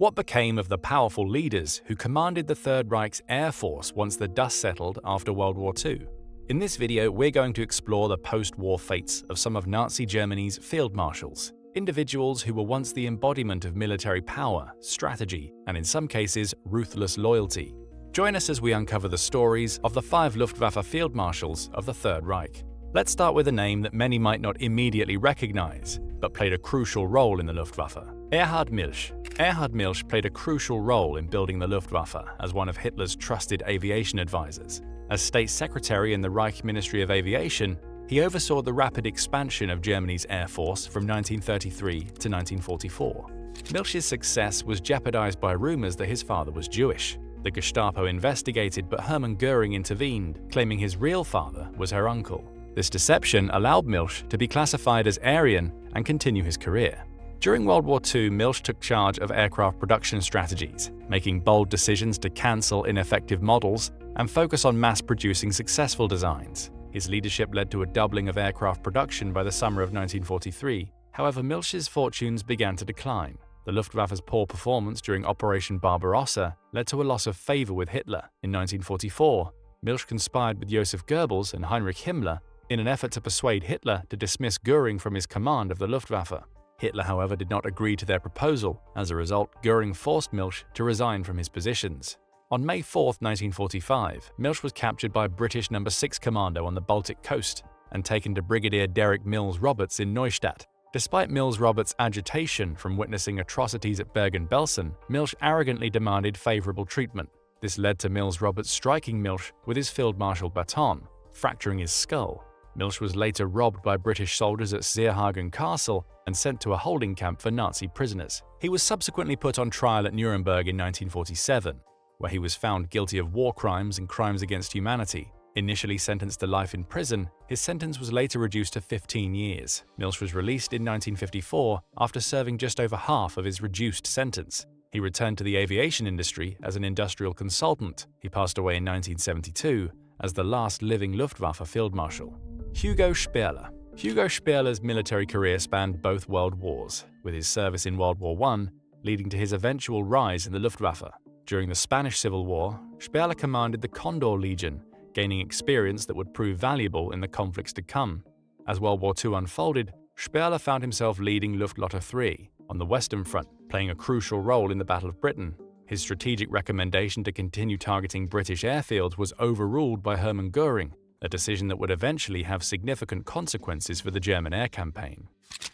What became of the powerful leaders who commanded the Third Reich's Air Force once the dust settled after World War II? In this video, we're going to explore the post-war fates of some of Nazi Germany's field marshals, individuals who were once the embodiment of military power, strategy, and in some cases, ruthless loyalty. Join us as we uncover the stories of the 5 Luftwaffe Field Marshals of the Third Reich. Let's start with a name that many might not immediately recognize, but played a crucial role in the Luftwaffe. Erhard Milch. Erhard Milch played a crucial role in building the Luftwaffe as one of Hitler's trusted aviation advisors. As State Secretary in the Reich Ministry of Aviation, he oversaw the rapid expansion of Germany's Air Force from 1933 to 1944. Milch's success was jeopardized by rumors that his father was Jewish. The Gestapo investigated, but Hermann Göring intervened, claiming his real father was her uncle. This deception allowed Milch to be classified as Aryan and continue his career. During World War II, Milch took charge of aircraft production strategies, making bold decisions to cancel ineffective models and focus on mass-producing successful designs. His leadership led to a doubling of aircraft production by the summer of 1943. However, Milch's fortunes began to decline. The Luftwaffe's poor performance during Operation Barbarossa led to a loss of favor with Hitler. In 1944, Milch conspired with Joseph Goebbels and Heinrich Himmler in an effort to persuade Hitler to dismiss Göring from his command of the Luftwaffe. Hitler, however, did not agree to their proposal. As a result, Göring forced Milch to resign from his positions. On May 4, 1945, Milch was captured by British No. 6 Commando on the Baltic coast and taken to Brigadier Derek Mills-Roberts in Neustadt. Despite Mills-Roberts' agitation from witnessing atrocities at Bergen-Belsen, Milch arrogantly demanded favorable treatment. This led to Mills-Roberts striking Milch with his Field Marshal baton, fracturing his skull. Milch was later robbed by British soldiers at Seerhagen Castle and sent to a holding camp for Nazi prisoners. He was subsequently put on trial at Nuremberg in 1947, where he was found guilty of war crimes and crimes against humanity. Initially sentenced to life in prison, his sentence was later reduced to 15 years. Milch was released in 1954 after serving just over half of his reduced sentence. He returned to the aviation industry as an industrial consultant. He passed away in 1972 as the last living Luftwaffe Field Marshal. Hugo Sperler. Hugo Sperler's military career spanned both world wars, with his service in World War I leading to his eventual rise in the Luftwaffe. During the Spanish Civil War, Sperler commanded the Condor Legion, gaining experience that would prove valuable in the conflicts to come. As World War II unfolded, Sperler found himself leading Luftwaffe 3 on the Western Front, playing a crucial role in the Battle of Britain. His strategic recommendation to continue targeting British airfields was overruled by Hermann Göring, a decision that would eventually have significant consequences for the German air campaign.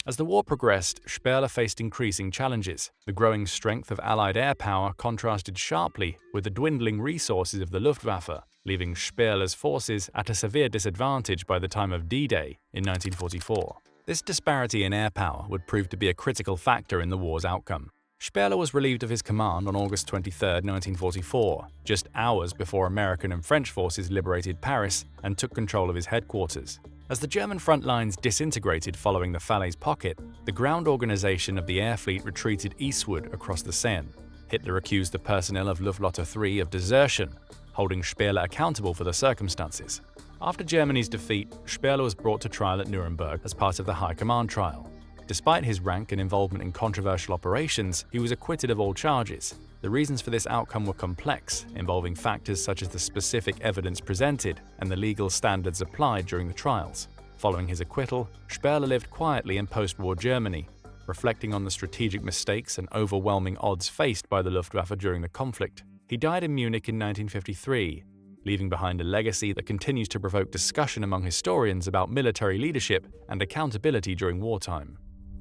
As the war progressed, Sperler faced increasing challenges. The growing strength of Allied air power contrasted sharply with the dwindling resources of the Luftwaffe, leaving Sperler's forces at a severe disadvantage by the time of D-Day in 1944. This disparity in air power would prove to be a critical factor in the war's outcome. Sperler was relieved of his command on August 23, 1944, just hours before American and French forces liberated Paris and took control of his headquarters. As the German front lines disintegrated following the Falaise Pocket, the ground organization of the air fleet retreated eastward across the Seine. Hitler accused the personnel of Luftwaffe 3 of desertion, holding Sperler accountable for the circumstances. After Germany's defeat, Sperler was brought to trial at Nuremberg as part of the High Command trial. Despite his rank and involvement in controversial operations, he was acquitted of all charges. The reasons for this outcome were complex, involving factors such as the specific evidence presented and the legal standards applied during the trials. Following his acquittal, Sperler lived quietly in post-war Germany, reflecting on the strategic mistakes and overwhelming odds faced by the Luftwaffe during the conflict. He died in Munich in 1953, leaving behind a legacy that continues to provoke discussion among historians about military leadership and accountability during wartime.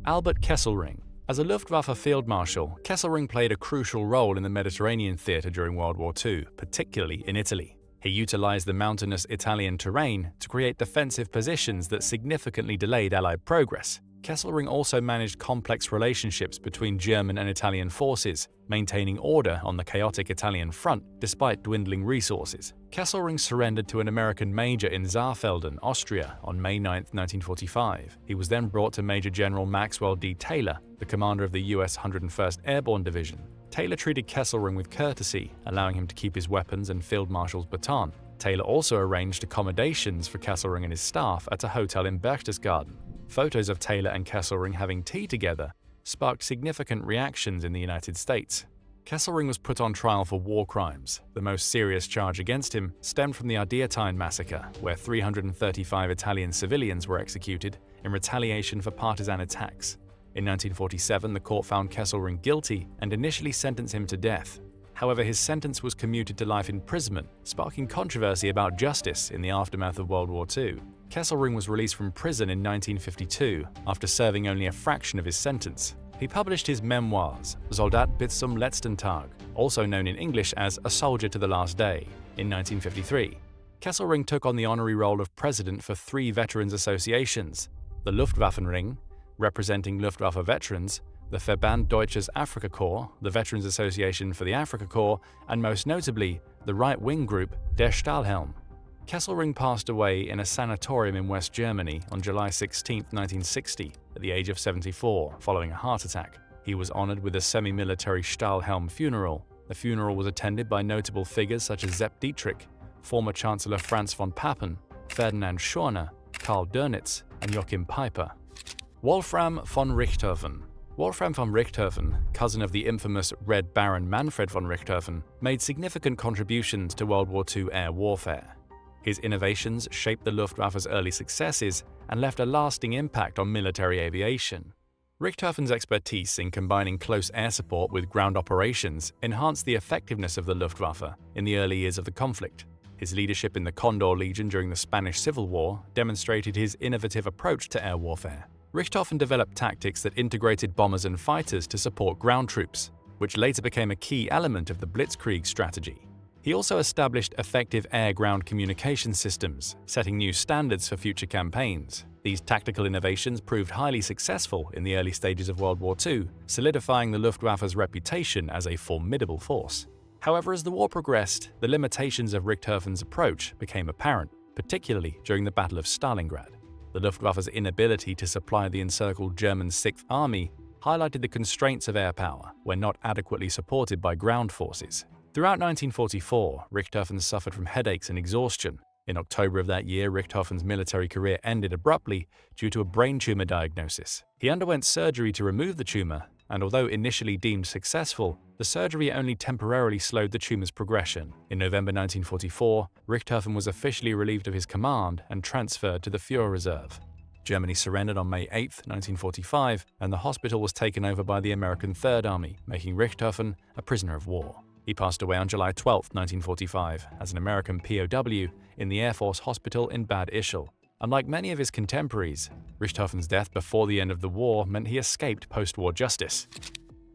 Albert Kesselring. As a Luftwaffe Field Marshal, Kesselring played a crucial role in the Mediterranean theater during World War II, particularly in Italy. He utilized the mountainous Italian terrain to create defensive positions that significantly delayed Allied progress. Kesselring also managed complex relationships between German and Italian forces, maintaining order on the chaotic Italian front despite dwindling resources. Kesselring surrendered to an American major in Saarfelden, Austria, on May 9, 1945. He was then brought to Major General Maxwell D. Taylor, the commander of the U.S. 101st Airborne Division. Taylor treated Kesselring with courtesy, allowing him to keep his weapons and Field Marshal's baton. Taylor also arranged accommodations for Kesselring and his staff at a hotel in Berchtesgaden. Photos of Taylor and Kesselring having tea together sparked significant reactions in the United States. Kesselring was put on trial for war crimes. The most serious charge against him stemmed from the Ardeatine massacre, where 335 Italian civilians were executed in retaliation for partisan attacks. In 1947, the court found Kesselring guilty and initially sentenced him to death. However, his sentence was commuted to life imprisonment, sparking controversy about justice in the aftermath of World War II. Kesselring was released from prison in 1952 after serving only a fraction of his sentence. He published his memoirs, Soldat bis zum letzten Tag, also known in English as A Soldier to the Last Day, in 1953. Kesselring took on the honorary role of president for 3 veterans associations: the Luftwaffenring, representing Luftwaffe veterans, the Verband Deutsches Afrika Korps, the Veterans Association for the Afrika Korps, and most notably, the right-wing group Der Stahlhelm. Kesselring passed away in a sanatorium in West Germany on July 16, 1960, at the age of 74, following a heart attack. He was honored with a semi-military Stahlhelm funeral. The funeral was attended by notable figures such as Sepp Dietrich, former Chancellor Franz von Papen, Ferdinand Schorner, Karl Dönitz, and Joachim Peiper. Wolfram von Richthofen. Wolfram von Richthofen, cousin of the infamous Red Baron Manfred von Richthofen, made significant contributions to World War II air warfare. His innovations shaped the Luftwaffe's early successes and left a lasting impact on military aviation. Richthofen's expertise in combining close air support with ground operations enhanced the effectiveness of the Luftwaffe in the early years of the conflict. His leadership in the Condor Legion during the Spanish Civil War demonstrated his innovative approach to air warfare. Richthofen developed tactics that integrated bombers and fighters to support ground troops, which later became a key element of the Blitzkrieg strategy. He also established effective air-ground communication systems, setting new standards for future campaigns. These tactical innovations proved highly successful in the early stages of World War II, solidifying the Luftwaffe's reputation as a formidable force. However, as the war progressed, the limitations of Richthofen's approach became apparent, particularly during the Battle of Stalingrad. The Luftwaffe's inability to supply the encircled German Sixth Army highlighted the constraints of air power when not adequately supported by ground forces. Throughout 1944, Richthofen suffered from headaches and exhaustion. In October of that year, Richthofen's military career ended abruptly due to a brain tumor diagnosis. He underwent surgery to remove the tumor, and although initially deemed successful, the surgery only temporarily slowed the tumor's progression. In November 1944, Richthofen was officially relieved of his command and transferred to the Führer Reserve. Germany surrendered on May 8, 1945, and the hospital was taken over by the American Third Army, making Richthofen a prisoner of war. He passed away on July 12, 1945, as an American POW in the Air Force Hospital in Bad Ischl. Unlike many of his contemporaries, Richthofen's death before the end of the war meant he escaped post-war justice.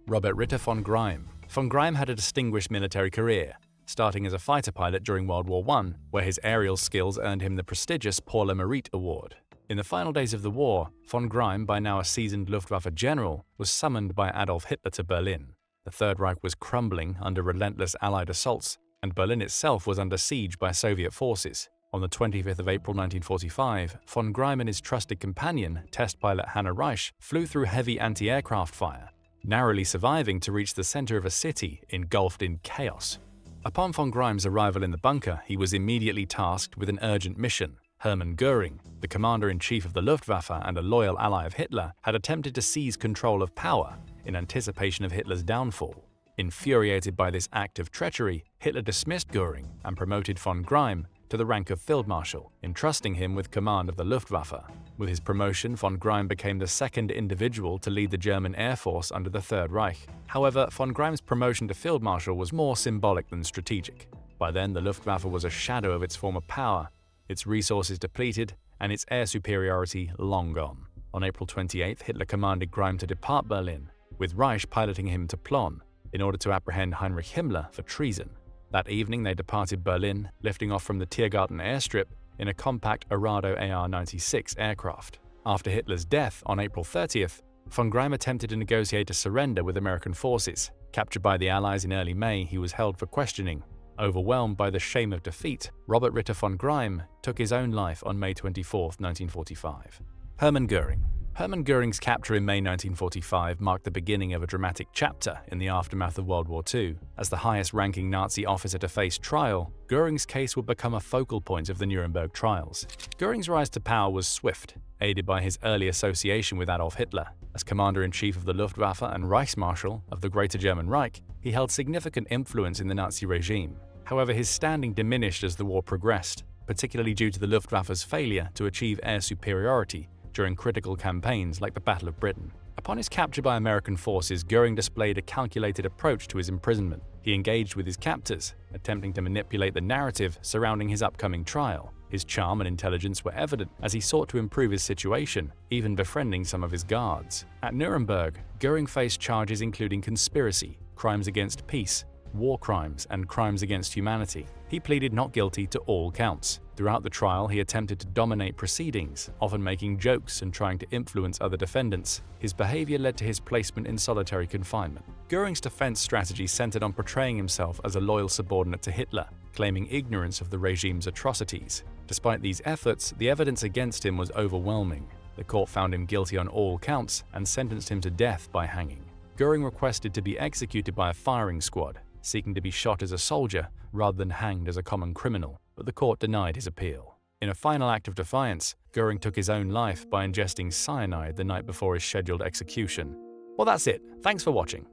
Robert Ritter von Greim. Von Greim had a distinguished military career, starting as a fighter pilot during World War I, where his aerial skills earned him the prestigious Pour le Mérite Award. In the final days of the war, von Greim, by now a seasoned Luftwaffe general, was summoned by Adolf Hitler to Berlin. The Third Reich was crumbling under relentless Allied assaults, and Berlin itself was under siege by Soviet forces. On the 25th of April 1945, von Greim and his trusted companion, test pilot Hanna Reich, flew through heavy anti-aircraft fire, narrowly surviving to reach the center of a city engulfed in chaos. Upon von Greim's arrival in the bunker, he was immediately tasked with an urgent mission. Hermann Göring, the commander-in-chief of the Luftwaffe and a loyal ally of Hitler, had attempted to seize control of power in anticipation of Hitler's downfall. Infuriated by this act of treachery, Hitler dismissed Göring and promoted von Greim to the rank of Field Marshal, entrusting him with command of the Luftwaffe. With his promotion, von Greim became the second individual to lead the German Air Force under the Third Reich. However, von Greim's promotion to Field Marshal was more symbolic than strategic. By then, the Luftwaffe was a shadow of its former power, its resources depleted, and its air superiority long gone. On April 28th, Hitler commanded Greim to depart Berlin, with Reich piloting him to Plön in order to apprehend Heinrich Himmler for treason. That evening, they departed Berlin, lifting off from the Tiergarten airstrip in a compact Arado AR-96 aircraft. After Hitler's death on April 30th, von Greim attempted to negotiate a surrender with American forces. Captured by the Allies in early May, he was held for questioning. Overwhelmed by the shame of defeat, Robert Ritter von Greim took his own life on May 24, 1945. Hermann Göring. Hermann Göring's capture in May 1945 marked the beginning of a dramatic chapter in the aftermath of World War II. As the highest-ranking Nazi officer to face trial, Göring's case would become a focal point of the Nuremberg trials. Göring's rise to power was swift, aided by his early association with Adolf Hitler. As commander-in-chief of the Luftwaffe and Reichsmarshal of the Greater German Reich, he held significant influence in the Nazi regime. However, his standing diminished as the war progressed, particularly due to the Luftwaffe's failure to achieve air superiority during critical campaigns like the Battle of Britain. Upon his capture by American forces, Göring displayed a calculated approach to his imprisonment. He engaged with his captors, attempting to manipulate the narrative surrounding his upcoming trial. His charm and intelligence were evident as he sought to improve his situation, even befriending some of his guards. At Nuremberg, Göring faced charges including conspiracy, crimes against peace, war crimes, and crimes against humanity. He pleaded not guilty to all counts. Throughout the trial, he attempted to dominate proceedings, often making jokes and trying to influence other defendants. His behavior led to his placement in solitary confinement. Göring's defense strategy centered on portraying himself as a loyal subordinate to Hitler, claiming ignorance of the regime's atrocities. Despite these efforts, the evidence against him was overwhelming. The court found him guilty on all counts and sentenced him to death by hanging. Göring requested to be executed by a firing squad, seeking to be shot as a soldier rather than hanged as a common criminal, but the court denied his appeal. In a final act of defiance, Göring took his own life by ingesting cyanide the night before his scheduled execution. Well, that's it. Thanks for watching.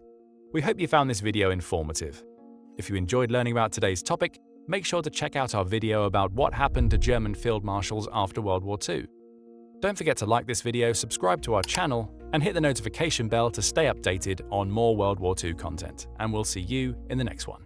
We hope you found this video informative. If you enjoyed learning about today's topic, make sure to check out our video about what happened to German field marshals after World War II. Don't forget to like this video, subscribe to our channel, and hit the notification bell to stay updated on more World War II content. And we'll see you in the next one.